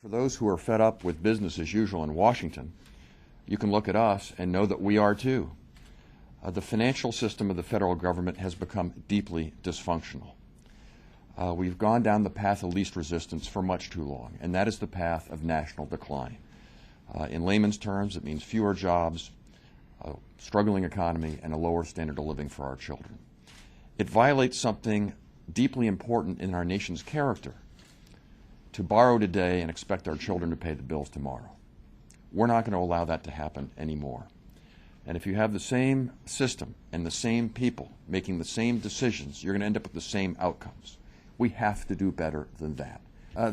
For those who are fed up with business as usual in Washington, you can look at us and know that we are too. The financial system of the federal government has become deeply dysfunctional. We've gone down the path of least resistance for much too long, and that is the path of national decline. In layman's terms, it means fewer jobs, a struggling economy, and a lower standard of living for our children. It violates something deeply important in our nation's character, to borrow today and expect our children to pay the bills tomorrow. We're not going to allow that to happen anymore. And if you have the same system and the same people making the same decisions, you're going to end up with the same outcomes. We have to do better than that.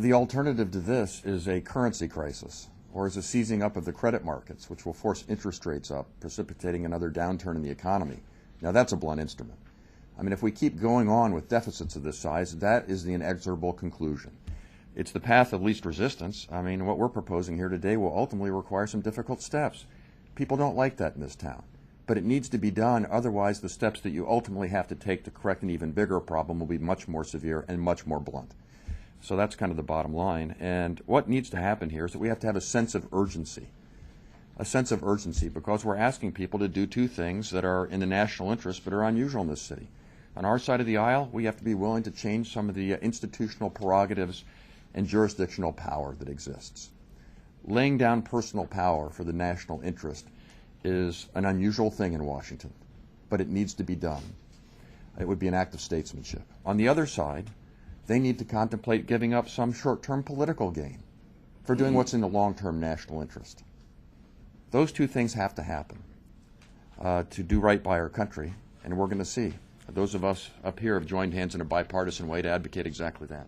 The alternative to this is a currency crisis, or is a seizing up of the credit markets, which will force interest rates up, precipitating another downturn in the economy. Now that's a blunt instrument. I mean, if we keep going on with deficits of this size, that is the inexorable conclusion. It's the path of least resistance. I mean, what we're proposing here today will ultimately require some difficult steps. People don't like that in this town, but it needs to be done. Otherwise, the steps that you ultimately have to take to correct an even bigger problem will be much more severe and much more blunt. So that's kind of the bottom line. And what needs to happen here is that we have to have a sense of urgency. A sense of urgency because we're asking people to do two things that are in the national interest but are unusual in this city. On our side of the aisle, we have to be willing to change some of the institutional prerogatives and jurisdictional power that exists. Laying down personal power for the national interest is an unusual thing in Washington, but it needs to be done. It would be an act of statesmanship. On the other side, they need to contemplate giving up some short-term political gain for doing what's in the long-term national interest. Those two things have to happen to do right by our country, and we're going to see. Those of us up here have joined hands in a bipartisan way to advocate exactly that.